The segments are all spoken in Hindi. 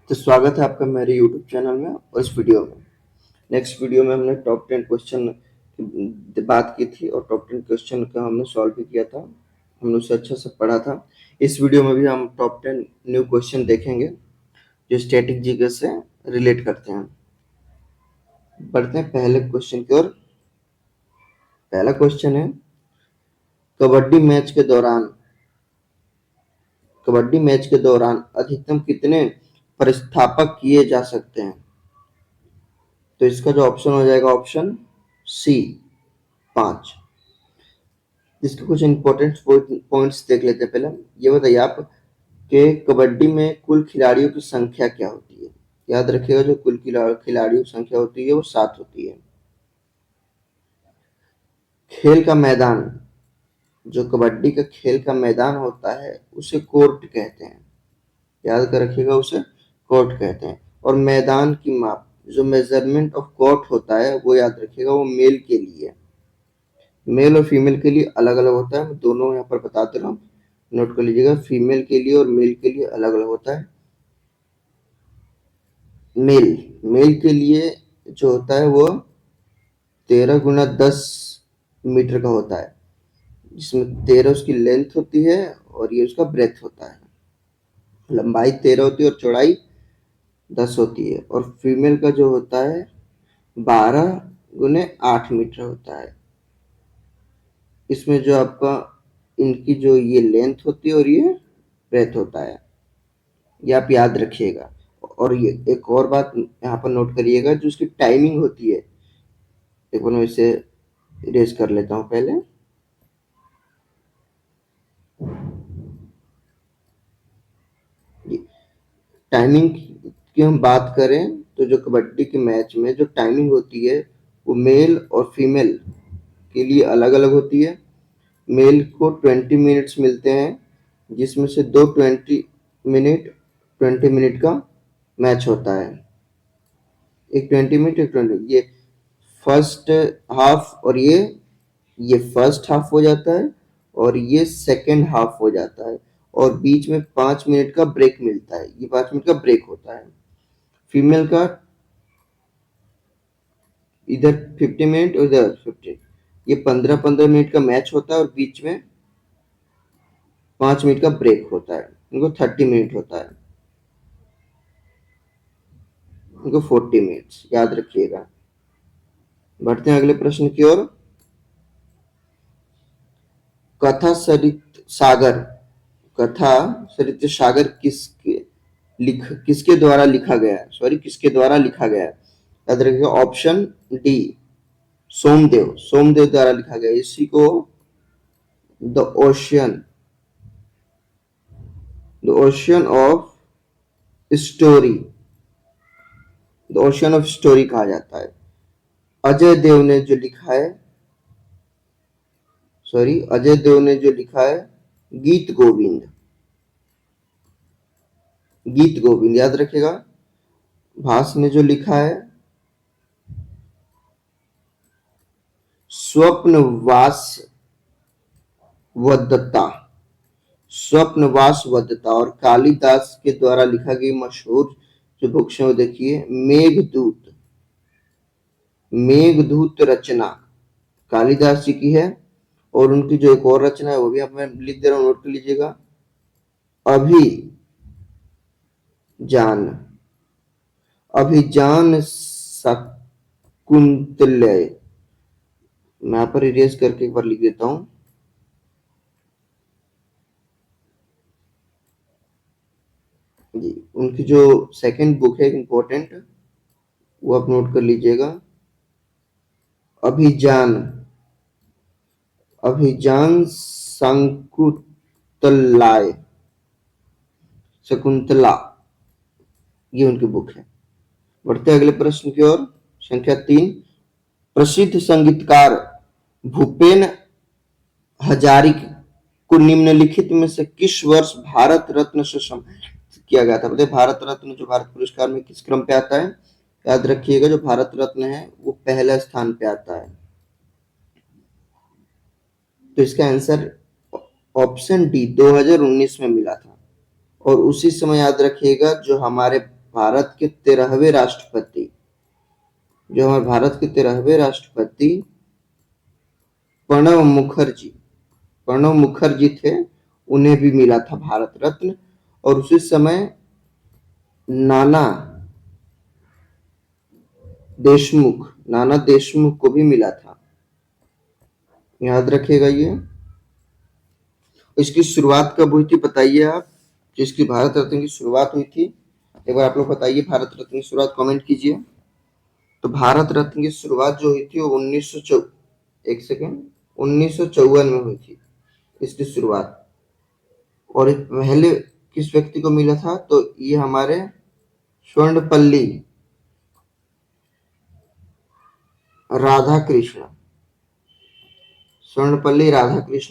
तो स्वागत है आपका मेरे यूट्यूब चैनल में और इस वीडियो में। नेक्स्ट वीडियो में हमने टॉप 10 क्वेश्चन की बात की थी और टॉप 10 क्वेश्चन का हमने सॉल्व भी किया था। हमने उसे अच्छे से पढ़ा था। इस वीडियो में भी हम टॉप 10 न्यू क्वेश्चन देखेंगे जो स्टैटिक जीके से रिलेट करते हैं। बढ़ते हैं पहले क्वेश्चन की ओर। पहला क्वेश्चन है, कबड्डी मैच के दौरान अधिकतम कितने प्रतिस्थापक किए जा सकते हैं? तो इसका जो ऑप्शन हो जाएगा ऑप्शन सी 5। इसके कुछ इंपॉर्टेंट पॉइंट्स देख लेते हैं। पहले ये बताइए आप कि कबड्डी में कुल खिलाड़ियों की संख्या क्या होती है? याद रखिएगा, जो कुल खिलाड़ियों की संख्या होती है वो 7 होती है। खेल का मैदान, जो कबड्डी का खेल का मैदान होता है उसे कोर्ट कहते हैं। याद कर रखिएगा, उसे कोर्ट कहते हैं। और मैदान की माप, जो मेजरमेंट ऑफ कोर्ट होता है वो याद रखिएगा, वो मेल के लिए, मेल और फीमेल के लिए अलग अलग होता है। मैं दोनों यहाँ पर बता दे रहा हूँ, नोट कर लीजिएगा। फीमेल के लिए और मेल के लिए अलग अलग होता है। मेल के लिए जो होता है वो 13 × 10 मीटर का होता है, जिसमें 13 उसकी लेंथ होती है और ये उसका ब्रेथ होता है। लंबाई 13 होती है और चौड़ाई 10 होती है। और फीमेल का जो होता है 12 × 8 मीटर होता है। इसमें जो आपका इनकी जो ये लेंथ होती है और ये ब्रेथ होता है, ये आप याद रखिएगा। और ये एक और बात यहाँ पर नोट करिएगा, जो उसकी टाइमिंग होती है। देखो मैं इसे इरेज कर लेता हूँ पहले। टाइमिंग की हम बात करें तो जो कबड्डी के मैच में जो टाइमिंग होती है वो मेल और फीमेल के लिए अलग अलग होती है। मेल को 20 मिनट्स मिलते हैं, जिसमें से दो 20 मिनट का मैच होता है। एक 20 मिनट, एक 20। ये फर्स्ट हाफ और ये फर्स्ट हाफ हो जाता है और ये सेकेंड हाफ हो जाता है। और बीच में 5 मिनट का ब्रेक मिलता है, ये 5 मिनट का ब्रेक होता है। फीमेल का इधर 50 मिनट, उधर 50, ये 15-15 मिनट का मैच होता है और बीच में 5 मिनट का ब्रेक होता है। इनको 30 मिनट होता है, इनको 40 मिनट्स, याद रखिएगा। बढ़ते हैं अगले प्रश्न की ओर। कथा सरित सागर कथा सरित सागर किसके द्वारा लिखा गया है? किसके द्वारा लिखा गया है? याद रखिएगा ऑप्शन डी सोमदेव द्वारा लिखा गया। इसी को द ओशियन ऑफ स्टोरी कहा जाता है। अजय देव ने जो लिखा है गीत गोविंद, याद रखिएगा। भास ने जो लिखा है स्वप्नवास वदता। और कालिदास के द्वारा लिखा गई मशहूर जो बुक्स है वो देखिए, मेघदूत रचना कालिदास जी की है। और उनकी जो एक और रचना है वो भी आप मैं लिख दे रहा हूँ, नोट कर लीजिएगा, अभिजान शकुंतलय। मैं यहाँ पर इरेज करके एक बार लिख देता हूँ। जी, उनकी जो सेकंड बुक है इम्पोर्टेंट, वो आप नोट कर लीजिएगा, अभिजान शकुंतला, ये उनकी बुक है। बढ़ते अगले प्रश्न की ओर। संख्या 3, प्रसिद्ध संगीतकार भूपेन हजारिक को निम्नलिखित में से किस वर्ष भारत रत्न से सम्मानित किया गया था? बताइए, भारत रत्न जो भारत पुरस्कार में किस क्रम पे आता है? याद रखिएगा, जो भारत रत्न है वो पहला स्थान पे आता है। तो इसका आंसर ऑप्शन डी 2019 में मिला था। और उसी समय याद रखिएगा, जो हमारे भारत के 13वें राष्ट्रपति, जो हमारे भारत के 13वें राष्ट्रपति प्रणब मुखर्जी थे, उन्हें भी मिला था भारत रत्न। और उसी समय नाना देशमुख को भी मिला था, याद रखिएगा ये। इसकी शुरुआत कब हुई थी बताइए आप, जिसकी भारत रत्न की शुरुआत हुई थी, एक बार आप लोग बताइए भारत रत्न की शुरुआत, कमेंट कीजिए। तो भारत रत्न की शुरुआत जो हुई थी वो 1954 में हुई थी इसकी शुरुआत। और पहले किस व्यक्ति को मिला था, तो ये हमारे स्वर्णपल्ली राधाकृष्ण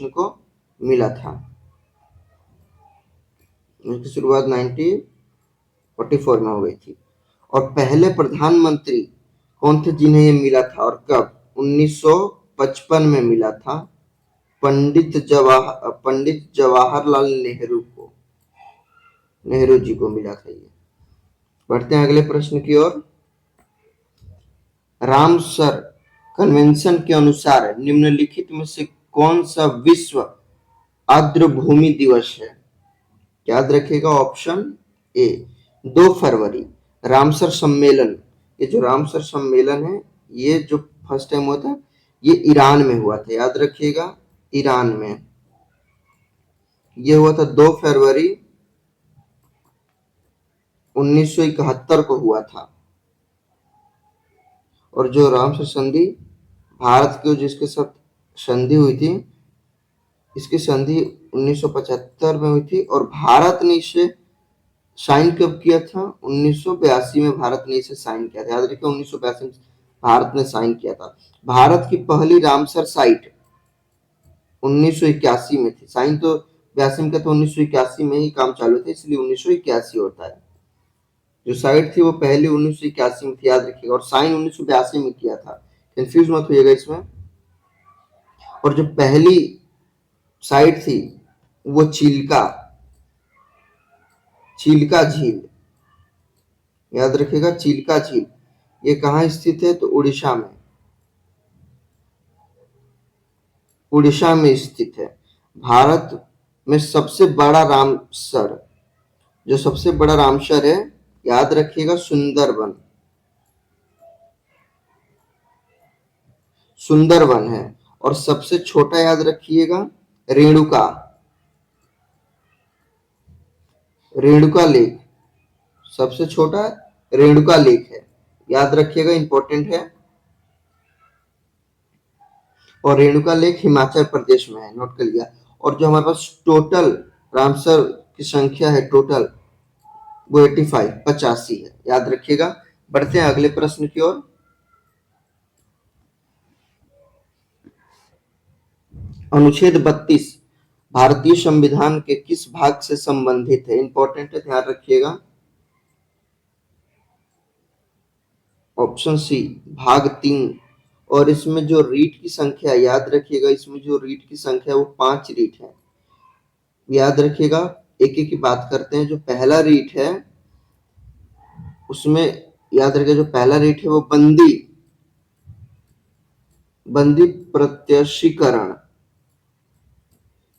को मिला था। इसकी शुरुआत 1944 में हो गई थी। और पहले प्रधानमंत्री कौन थे जिन्हें ये मिला था और कब, 1955 में मिला था, पंडित जवाहरलाल नेहरू जी को मिला था ये। बढ़ते हैं अगले प्रश्न की ओर। रामसर कन्वेंशन के अनुसार निम्नलिखित में से कौन सा विश्व आर्द्रभूमि दिवस है, याद रखिएगा। ऑप्शन ए 2 फरवरी रामसर सम्मेलन। ये जो रामसर सम्मेलन है, ये जो फर्स्ट टाइम हुआ था, ये ईरान में हुआ था, याद रखिएगा, ईरान में ये हुआ था 2 फरवरी 1971 को हुआ था। और जो रामसर संधि भारत के जिसके साथ संधि हुई थी, इसकी संधि 1975 में हुई थी। और भारत ने इसे साइन कब किया था, 1982 में भारत ने इसे साइन किया था, याद रखिए 1982 में भारत ने साइन किया था। भारत की पहली रामसर साइट 1981 में थी, साइन तो 82 में किया था, 1981 में ही काम चालू था, इसलिए 1981 होता है। जो साइट थी वो पहले 1981 में थी, याद रखिएगा। और साइन 1982 में किया था, कंफ्यूज मत होइएगा इसमें। और जो पहली साइट थी वो चिल्का झील, याद रखिएगा, चिल्का झील। ये कहाँ स्थित है, तो उड़ीसा में स्थित है। भारत में सबसे बड़ा रामसर है, याद रखिएगा, सुंदरवन है। और सबसे छोटा याद रखिएगा रेणुका लेक, सबसे छोटा रेणुका लेक है, याद रखिएगा, इंपॉर्टेंट है। और रेणुका लेक हिमाचल प्रदेश में है, नोट कर लिया। और जो हमारे पास टोटल रामसर की संख्या है टोटल, वो 85 है, याद रखिएगा। बढ़ते हैं अगले प्रश्न की ओर। अनुच्छेद 32 भारतीय संविधान के किस भाग से संबंधित है, इंपॉर्टेंट है, ध्यान रखिएगा। ऑप्शन सी भाग 3। और इसमें जो रीट की संख्या, याद रखिएगा, इसमें जो रीट की संख्या वो 5 रीट है, याद रखिएगा। एक एक की बात करते हैं। जो पहला रीट है उसमें याद रखिएगा, जो पहला रीट है वो बंदी प्रत्यक्षीकरण।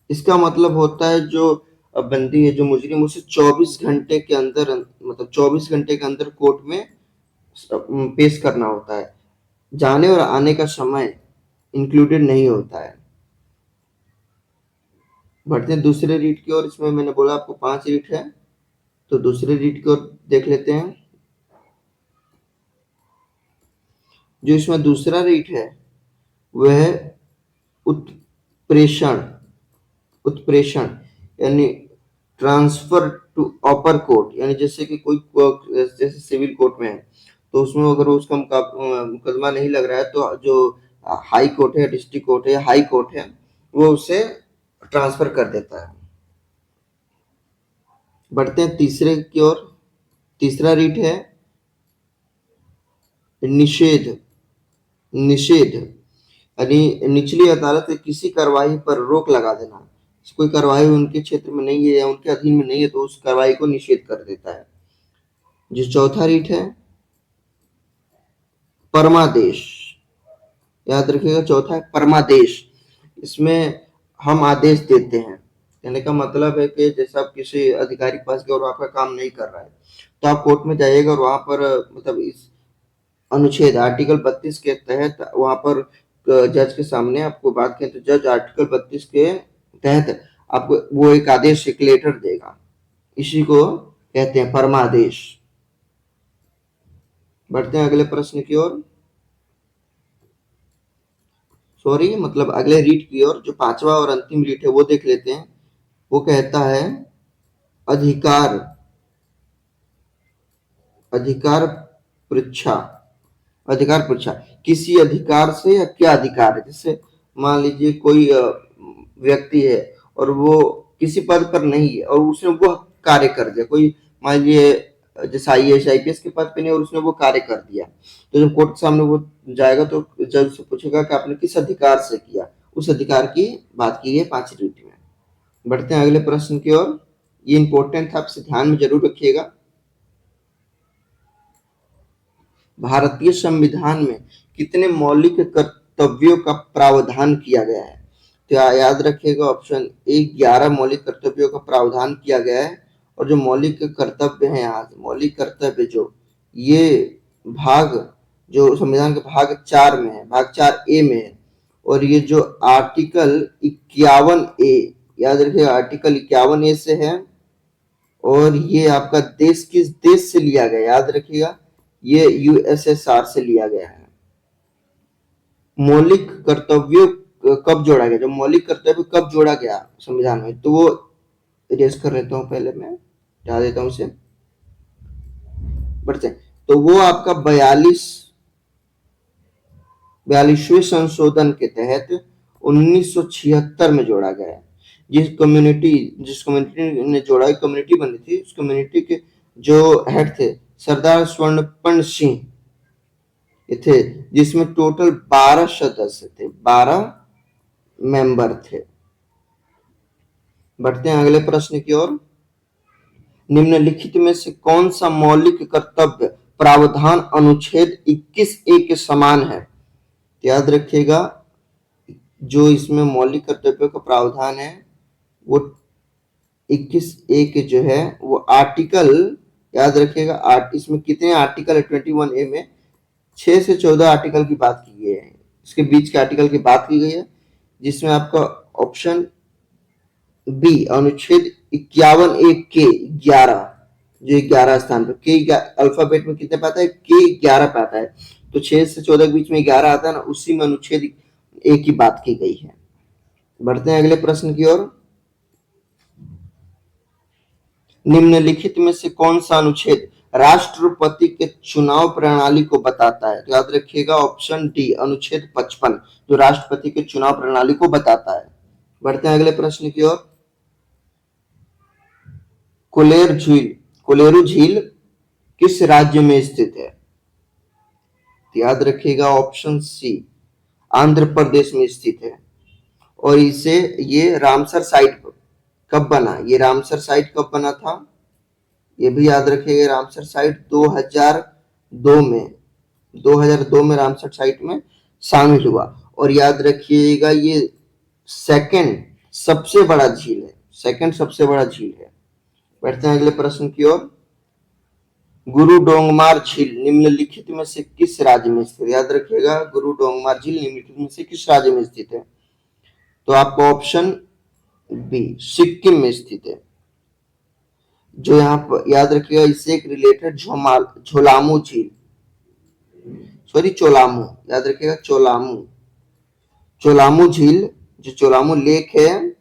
इसका मतलब होता है जो बंदी है, जो मुजरिम, उसे 24 घंटे के अंदर, मतलब 24 घंटे के अंदर कोर्ट में पेश करना होता है, जाने और आने का समय इंक्लूडेड नहीं होता है। बढ़ते हैं दूसरे रीट की ओर। इसमें मैंने बोला आपको 5 रीट है, तो दूसरे रीट की ओर देख लेते हैं। जो इसमें दूसरा रीट है वह उत्प्रेषण यानी ट्रांसफर टू अपर कोर्ट, यानी जैसे कि कोई जैसे सिविल कोर्ट में है, तो उसमें अगर उसका मुकदमा नहीं लग रहा है, तो जो हाई कोर्ट है, डिस्ट्रिक्ट कोर्ट है, हाई कोर्ट है, वो उसे ट्रांसफर कर देता है। बढ़ते हैं तीसरे की ओर। तीसरा रीट है निषेध यानी निचली अदालत से किसी कार्रवाई पर रोक लगा देना। कोई कार्रवाई उनके क्षेत्र में नहीं है या उनके अधीन में नहीं है, तो उस कार्रवाई को निषेध कर देता है। जो चौथा रीट है परमादेश, याद रखिएगा, चौथा है परमादेश। इसमें हम आदेश देते हैं, कहने का मतलब है कि जैसे आप किसी अधिकारी के पास गए और आपका काम नहीं कर रहा है तो आप कोर्ट में जाइएगा और वहां पर मतलब इस अनुच्छेद आर्टिकल 32 के तहत वहां पर जज के सामने आपको बात करें तो जज आर्टिकल 32 के तहत आपको वो एक आदेश, एक लेटर देगा। इसी को कहते हैं परमादेश। बढ़ते हैं अगले प्रश्न की ओर, सॉरी मतलब अगले रीट की ओर। जो पांचवा और अंतिम रीट है वो देख लेते हैं। वो कहता है अधिकार, अधिकार परीक्षा, अधिकार परीक्षा किसी अधिकार से या क्या अधिकार है। जैसे मान लीजिए कोई व्यक्ति है और वो किसी पद पर नहीं है और उसने वो कार्य कर दिया, कोई मान लीजिए जैसे IAS IPS के पद पे नहीं और उसने वो कार्य कर दिया, तो जब कोर्ट के सामने वो जाएगा तो जज से पूछेगा कि आपने किस अधिकार से किया। उस अधिकार की बात की है पांचवी रीट में। बढ़ते हैं अगले प्रश्न की ओर। ये इंपॉर्टेंट था, आपसे ध्यान में जरूर रखिएगा। भारतीय संविधान में कितने मौलिक कर्तव्यों का प्रावधान किया गया है। तो याद रखिएगा ऑप्शन ए 11 मौलिक कर्तव्यों का प्रावधान किया गया है। और जो मौलिक कर्तव्य है, यहाँ मौलिक कर्तव्य जो ये भाग जो संविधान के भाग 4 में है, भाग 4A में है। और ये जो आर्टिकल 51A, याद रखिएगा आर्टिकल 51A से है। और ये आपका देश किस देश से लिया गया, याद रखिएगा ये USSR से लिया गया है। मौलिक कर्तव्यों कब जोड़ा गया, जो मौलिक कर्तव्य कब जोड़ा गया संविधान में, तो वो इरेज कर लेता हूं, पहले मैं हटा देता हूं उसे। बढ़ते हैं, तो वो आपका 42वें संशोधन के तहत 1976 में जोड़ा गया है। जिस कम्युनिटी ने जोड़ा, कम्युनिटी बनी थी, उस कम्युनिटी के जो हेड थे सरदार स्वर्णपर्ण सिंह थे, जिसमें टोटल 12 सदस्य थे, 12 मेंबर थे। बढ़ते हैं अगले प्रश्न की ओर। निम्नलिखित में से कौन सा मौलिक कर्तव्य प्रावधान अनुच्छेद 21A के समान है। याद रखिएगा जो इसमें मौलिक कर्तव्यों का प्रावधान है वो 21A के जो है वो आर्टिकल, याद रखिएगा इसमें कितने आर्टिकल है 21A में, 6 से 14 आर्टिकल की बात की गई है, इसके बीच के आर्टिकल की बात की गई है, जिसमें आपका ऑप्शन बी अनुच्छेद 51A के 11, जो 11 स्थान पर के अल्फाबेट में कितने पाता है, के 11 पाता है, तो 6 से 14 के बीच में 11 आता है ना, उसी में अनुच्छेद A की बात की गई है। बढ़ते हैं अगले प्रश्न की ओर। निम्नलिखित में से कौन सा अनुच्छेद राष्ट्रपति के चुनाव प्रणाली को बताता है। तो याद रखिएगा ऑप्शन डी अनुच्छेद 55, जो राष्ट्रपति के चुनाव प्रणाली को बताता है। बढ़ते हैं अगले प्रश्न की ओर। कोलेरू झील किस राज्य में स्थित है। तो याद रखिएगा ऑप्शन सी आंध्र प्रदेश में स्थित है। और इसे ये रामसर साइट कब बना, ये रामसर साइट कब बना था, ये भी याद रखिएगा। रामसर साइट 2002 में रामसर साइट में शामिल हुआ। और याद रखिएगा ये सेकंड सबसे बड़ा झील है, सेकंड सबसे बड़ा झील है। बैठते हैं अगले प्रश्न की ओर। गुरु डोंगमार झील निम्नलिखित में से किस राज्य में स्थित है। याद रखिएगा गुरु डोंगमार झील निम्नलिखित में से किस राज्य में स्थित है। तो आपका ऑप्शन बी सिक्किम में स्थित है। जो यहाँ पर याद रखिएगा इससे एक रिलेटेड झोलामू झील, सॉरी चोलामू, याद रखिएगा चोलामू झील, जो चोलामू लेक है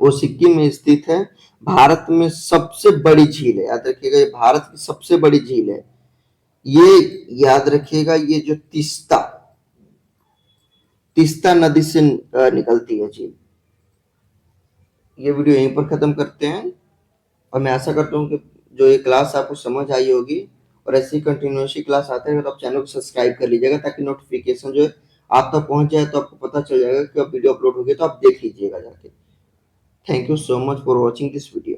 वो सिक्किम में स्थित है। भारत में सबसे बड़ी झील है, याद रखिएगा ये भारत की सबसे बड़ी झील है। ये याद रखिएगा ये जो तीस्ता नदी से निकलती है झील। ये वीडियो यहीं पर खत्म करते हैं और मैं आशा करता हूँ कि जो ये क्लास आपको समझ आई होगी। और ऐसी कंटिन्यूसली क्लास आते हैं तो आप चैनल को सब्सक्राइब कर लीजिएगा ताकि नोटिफिकेशन जो है आप तक पहुंच जाए, तो आपको पता चल जाएगा कि अब वीडियो अपलोड हो गया, तो आप देख लीजिएगा जाके। Thank you so much for watching this video.